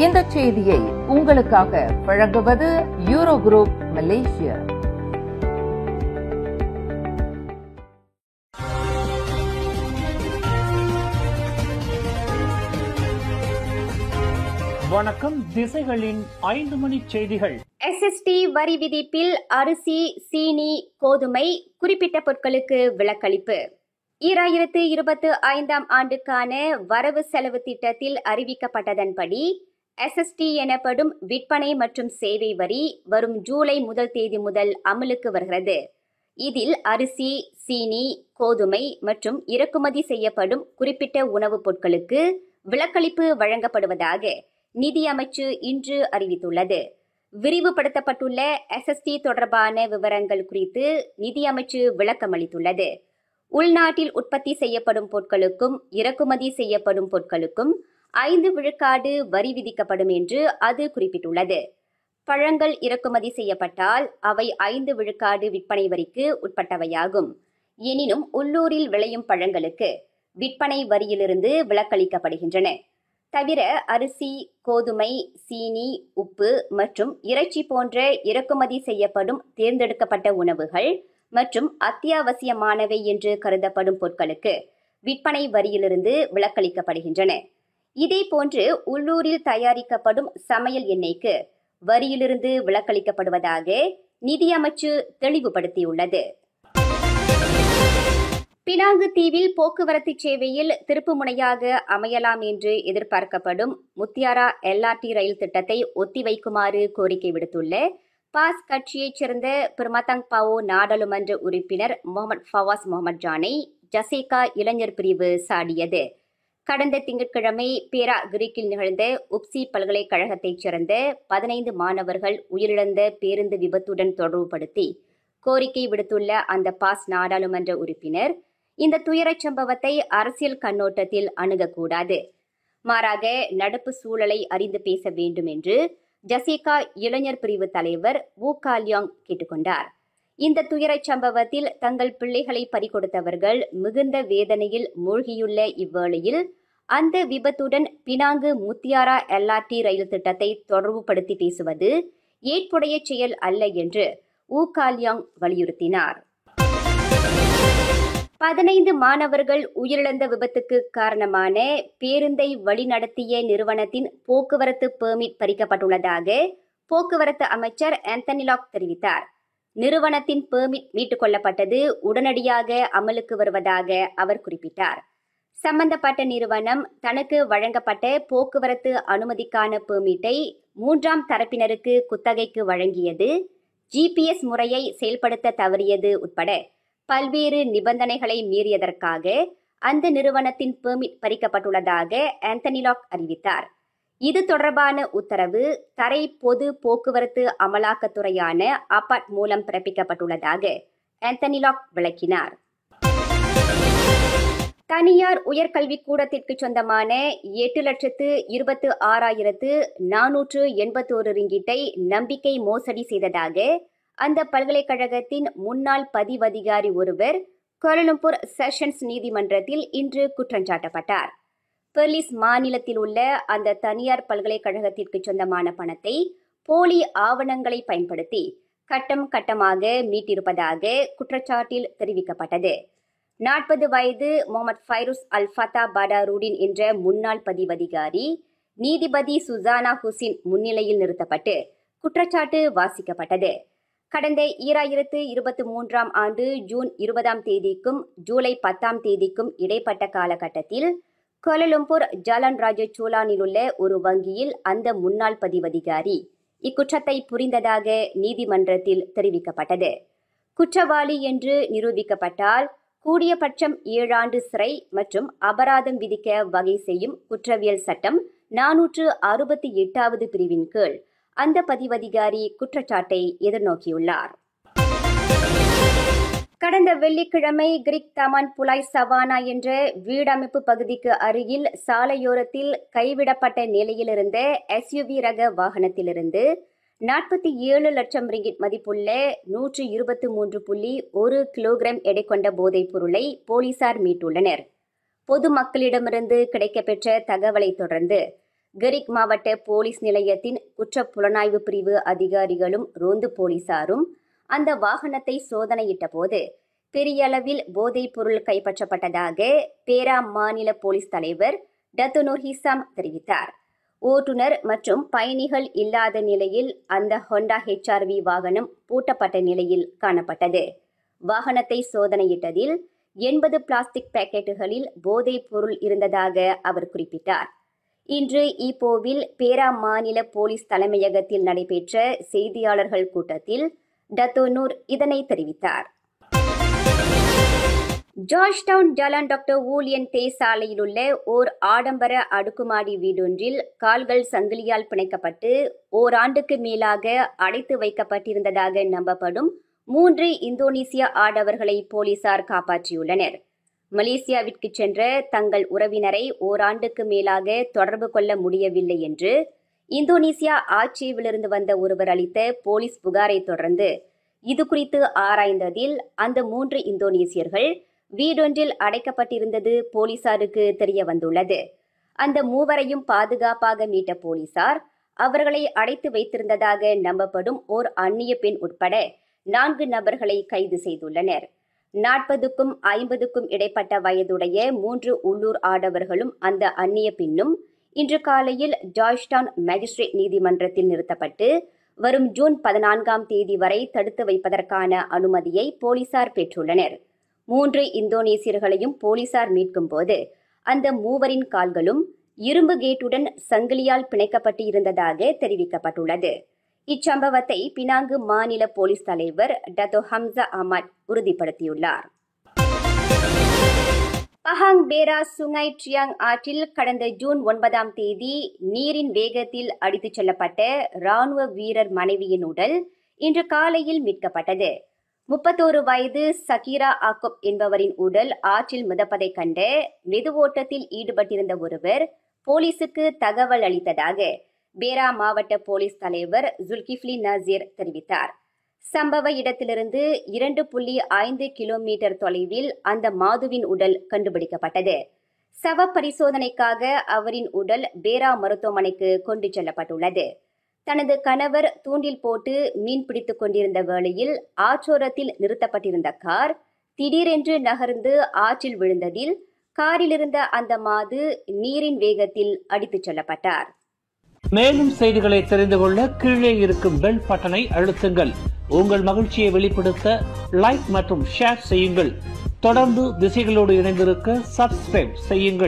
இந்த செய்தியை உங்களுக்காக வழங்குவது யூரோ குரூப் மலேசியா. வணக்கம். திசைகளின் 5 மணி செய்திகள். SST வரி விதிப்பில் அரிசி, சீனி, கோதுமை குறிப்பிட்ட பொருட்களுக்கு விலக்களிப்பு. 2025 ஆண்டுக்கான வரவு செலவு திட்டத்தில் அறிவிக்கப்பட்டதன்படி SST எனப்படும் விற்பனை மற்றும் சேவை வரி வரும் ஜூலை 1 தேதி முதல் அமலுக்கு வருகிறது. இதில் அரிசி, சீனி, கோதுமை மற்றும் இறக்குமதி செய்யப்படும் குறிப்பிட்ட உணவுப் பொருட்களுக்கு விலக்களிப்பு வழங்கப்படுவதாக நிதி அமைச்சு இன்று அறிவித்துள்ளது. விரிவுபடுத்தப்பட்டுள்ள SST தொடர்பான விவரங்கள் குறித்து நிதி அமைச்சு விளக்கமளித்துள்ளது. உள்நாட்டில் உற்பத்தி செய்யப்படும் பொருட்களுக்கும் இறக்குமதி செய்யப்படும் பொருட்களுக்கும் 5 விழுக்காடு வரி விதிக்கப்படும் என்று அது குறிப்பிட்டுள்ளது. பழங்கள் இறக்குமதி செய்யப்பட்டால் அவை 5 விழுக்காடு விற்பனை வரிக்கு உட்பட்டவையாகும். எனினும் உள்ளூரில் விளையும் பழங்களுக்கு விற்பனை வரியிலிருந்து விலக்களிக்கப்படுகின்றன. தவிர அரிசி, கோதுமை, சீனி, உப்பு மற்றும் இறைச்சி போன்ற இறக்குமதி செய்யப்படும் தேர்ந்தெடுக்கப்பட்ட உணவுகள் மற்றும் அத்தியாவசியமானவை என்று கருதப்படும் பொருட்களுக்கு விற்பனை வரியிலிருந்து விலக்களிக்கப்படுகின்றன. இதேபோன்று உள்ளூரில் தயாரிக்கப்படும் சமையல் எண்ணெய்க்கு வரியிலிருந்து விலக்களிக்கப்படுவதாக நிதி அமைச்சு தெளிவுபடுத்தியுள்ளது. பினாங்கு தீவில் போக்குவரத்து சேவையில் திருப்பு முனையாக அமையலாம் என்று எதிர்பார்க்கப்படும் முத்தியாரா LRT ரயில் திட்டத்தை ஒத்திவைக்குமாறு கோரிக்கை விடுத்துள்ள பாஸ் கட்சியைச் சேர்ந்த பெர்மதாங் பாவோ நாடாளுமன்ற உறுப்பினர் முகமது ஃபவாஸ் முகமது ஜானை ஜசேகா இளைஞர் பிரிவு சாடியது. கடந்த திங்கட்கிழமை பேரா கிரீக்கில் நிகழ்ந்த உப்சி பல்கலைக்கழகத்தைச் சேர்ந்த 15 மாணவர்கள் உயிரிழந்த பேருந்து விபத்துடன் தொடர்புபடுத்தி கோரிக்கை விடுத்துள்ள அந்த பாஸ் நாடாளுமன்ற உறுப்பினர் இந்த துயரச் சம்பவத்தை அரசியல் கண்ணோட்டத்தில் அணுகக்கூடாது, மாறாக நடப்பு சூழலை அறிந்து பேச வேண்டும் என்று ஜசேகா இளைஞர் பிரிவு தலைவர் வு காலியாங் கேட்டுக்கொண்டார். இந்த துயரச் சம்பவத்தில் தங்கள் பிள்ளைகளை பறிகொடுத்தவர்கள் மிகுந்த வேதனையில் மூழ்கியுள்ள இவ்வேளையில் அந்த விபத்துடன் பினாங்கு முத்தியாரா LRT ரயில் திட்டத்தை தொடர்புபடுத்தி பேசுவது ஏற்புடைய செயல் அல்ல என்று வு காலியாங் வலியுறுத்தினார். 15 மாணவர்கள் உயிரிழந்த விபத்துக்கு காரணமான பேருந்தை வழிநடத்திய நிறுவனத்தின் போக்குவரத்து பெர்மிட் பறிக்கப்பட்டுள்ளதாக போக்குவரத்து அமைச்சர் ஆந்தனி லாக் தெரிவித்தார். நிறுவனத்தின் பெர்மிட் மீட்டுக் கொள்ளப்பட்டது உடனடியாக அமலுக்கு வருவதாக அவர் குறிப்பிட்டார். சம்பந்தப்பட்ட நிறுவனம் தனக்கு வழங்கப்பட்ட போக்குவரத்து அனுமதிக்கான பெர்மிட்டை 3ஆம் தரப்பினருக்கு குத்தகைக்கு வழங்கியது, GPS முறையை செயல்படுத்த தவறியது உட்பட பல்வேறு நிபந்தனைகளை மீறியதற்காக அந்த நிறுவனத்தின் பெர்மிட் பறிக்கப்பட்டுள்ளதாக ஆந்தனி லாக் அறிவித்தார். இது தொடர்பான உத்தரவு தரை பொது போக்குவரத்து அமலாக்கத்துறையான அபாட் மூலம் பிறப்பிக்கப்பட்டுள்ளதாக ஆந்தனி லாக் விளக்கினார். தனியார் உயர்கல்விக்கூடத்திற்கு சொந்தமான 8,26,481 ரிங்கிட்டை நம்பிக்கை மோசடி செய்ததாக அந்த பல்கலைக்கழகத்தின் முன்னாள் பதிவதிகாரி ஒருவர் கோலாலம்பூர் செஷன்ஸ் நீதிமன்றத்தில் இன்று குற்றஞ்சாட்டப்பட்டார். பெர்லிஸ் மாநிலத்தில் உள்ள அந்த தனியார் பல்கலைக்கழகத்திற்கு சொந்தமான பணத்தை போலி ஆவணங்களை பயன்படுத்தி கட்டம் கட்டமாக மீட்டிருப்பதாக குற்றச்சாட்டில் தெரிவிக்கப்பட்டது. 40 வயது முகமது ஃபைரூஸ் அல் ஃபத்தா படாருடின் என்ற முன்னாள் பதிவதிகாரி நீதிபதி சுசானா ஹுசின் முன்னிலையில் நிறுத்தப்பட்டு குற்றச்சாட்டு வாசிக்கப்பட்டது. கடந்த 2023 ஆண்டு ஜூன் 20 தேதிக்கும் ஜூலை 10 தேதிக்கும் இடைப்பட்ட காலகட்டத்தில் கோலாலம்பூர் ஜாலான் ராஜ சோலானில் உள்ள ஒரு வங்கியில் அந்த முன்னாள் பதிவதிகாரி இக்குற்றத்தை புரிந்ததாக நீதிமன்றத்தில் தெரிவிக்கப்பட்டது. குற்றவாளி என்று நிரூபிக்கப்பட்டால் கூடியபட்சம் 7 ஆண்டு சிறை மற்றும் அபராதம் விதிக்க வகை செய்யும் குற்றவியல் சட்டம் 468வது பிரிவின் கீழ் அந்த பதிவதிகாரி குற்றச்சாட்டை எதிர்நோக்கியுள்ளார். கடந்த வெள்ளிக்கிழமை கிரிக் தமான் புலாய் சவானா என்ற வீடமைப்பு பகுதிக்கு அருகில் சாலையோரத்தில் கைவிடப்பட்ட நிலையில் இருந்த SUV ரக வாகனத்திலிருந்து 47 லட்சம் ரிங்கிட் மதிப்புள்ள 123.1 கிலோகிராம் எடை கொண்ட போதைப் பொருளை போலீசார் மீட்டுள்ளனர். பொதுமக்களிடமிருந்து கிடைக்கப்பெற்ற தகவலை தொடர்ந்து கெரிக் மாவட்ட போலீஸ் நிலையத்தின் குற்றப் புலனாய்வு பிரிவு அதிகாரிகளும் ரோந்து போலீசாரும் அந்த வாகனத்தை சோதனையிட்ட போது பெரிய அளவில் போதைப் பொருள் கைப்பற்றப்பட்டதாக பேரா மாநில போலீஸ் தலைவர் டத்துனூர் ஹிசாம் தெரிவித்தார். ஓட்டுநர் மற்றும் பயணிகள் இல்லாத நிலையில் அந்த ஹோண்டா HRV வாகனம் பூட்டப்பட்ட நிலையில் காணப்பட்டது. வாகனத்தை சோதனையிட்டதில் 80 பிளாஸ்டிக் பாக்கெட்டுகளில் போதைப் பொருள் இருந்ததாக அவர் குறிப்பிட்டார். இன்று ஈப்போவில் பேரா மாநில போலீஸ் தலைமையகத்தில் நடைபெற்ற செய்தியாளர்கள் கூட்டத்தில் டத்தோனூர் இதனை தெரிவித்தார். ஜார்ஜ்டவுன் ஜலான் டாக்டர் வூலியன் தே சாலையில் உள்ள ஓர் ஆடம்பர அடுக்குமாடி வீடொன்றில் கால்கள் சங்கிலியால் பிணைக்கப்பட்டு ஓராண்டுக்கு மேலாக அடைத்து வைக்கப்பட்டிருந்ததாக நம்பப்படும் 3 இந்தோனேசிய ஆடவர்களை போலீசார் காப்பாற்றியுள்ளனர். மலேசியாவிற்கு சென்ற தங்கள் உறவினரை ஓராண்டுக்கு மேலாக தொடர்பு கொள்ள முடியவில்லை என்று இந்தோனேசியா ஆட்சியிலிருந்து வந்த ஒருவர் அளித்த போலீஸ் புகாரை தொடர்ந்து இதுகுறித்து ஆராய்ந்ததில் அந்த 3 இந்தோனேசியர்கள் வீடொன்றில் அடைக்கப்பட்டிருந்தது போலீசாருக்கு தெரிய வந்துள்ளது. அந்த மூவரையும் பாதுகாப்பாக மீட்ட போலீசார் அவர்களை அடைத்து வைத்திருந்ததாக நம்பப்படும் ஓர் அந்நிய பெண் உட்பட 4 நபர்களை கைது செய்துள்ளனர். 40க்கும் 50க்கும் இடைப்பட்ட வயதுடைய 3 உள்ளூர் ஆடவர்களும் அந்த அந்நிய பெண்ணும் இன்று காலையில் ஜார்ஜ்டவுன் மேஜிஸ்ட்ரேட் நீதிமன்றத்தில் நிறுத்தப்பட்டு வரும் ஜூன் 14ஆம் தேதி வரை தடுத்து வைப்பதற்கான அனுமதியை போலீசார் பெற்றுள்ளனர். 3 இந்தோனேசியர்களையும் போலீசார் மீட்கும் போது அந்த மூவரின் கால்களும் இரும்பு கேட்டுடன் சங்கிலியால் பிணைக்கப்பட்டு இருந்ததாக தெரிவிக்கப்பட்டுள்ளது. இச்சம்பவத்தை பினாங்கு மாநில போலீஸ் தலைவர் டத்தோ ஹம்சா அஹ்மத் உறுதிப்படுத்தியுள்ளார். பஹாங் பேரா சுங்கை ட்ரியாங் ஆற்றில் கடந்த ஜூன் 9ஆம் தேதி நீரின் வேகத்தில் அடித்துச் செல்லப்பட்ட ராணுவ வீரர் மனைவியின் உடல் இன்று காலையில் மீட்கப்பட்டது. 31 வயது சகீரா ஆக்கோப் என்பவரின் உடல் ஆற்றில் மிதப்பதைக் கண்ட மெதுவோட்டத்தில் ஈடுபட்டிருந்த ஒருவர் போலீசுக்கு தகவல் அளித்ததாக பேரா மாவட்ட போலீஸ் தலைவர் ஜுல்கிஃப்லி நசீர் தெரிவித்தார். சம்பவ இடத்திலிருந்து 2.5 கிலோமீட்டர் தொலைவில் அந்த மாதுவின் உடல் கண்டுபிடிக்கப்பட்டது. சவ பரிசோதனைக்காக அவரின் உடல் பேரா மருத்துவமனைக்கு கொண்டு செல்லப்பட்டுள்ளது. தனது கணவர் தூண்டில் போட்டு மீன் பிடித்துக் கொண்டிருந்த வேளையில் ஆற்றோரத்தில் நிறுத்தப்பட்டிருந்த கார் திடீரென்று நகர்ந்து ஆற்றில் விழுந்ததில் காரிலிருந்த அந்த மாது நீரின் வேகத்தில் அடித்துச் செல்லப்பட்டார். மேலும் செய்திகளை தெரிந்து கொள்ள கீழே இருக்கும் பெல் பட்டனை அழுத்துங்கள். உங்கள் மகிழ்ச்சியை வெளிப்படுத்த லைக் மற்றும் ஷேர் செய்யுங்கள். தொடர்ந்து திசைகளோடு இணைந்திருக்க சப்ஸ்கிரைப் செய்யுங்கள்.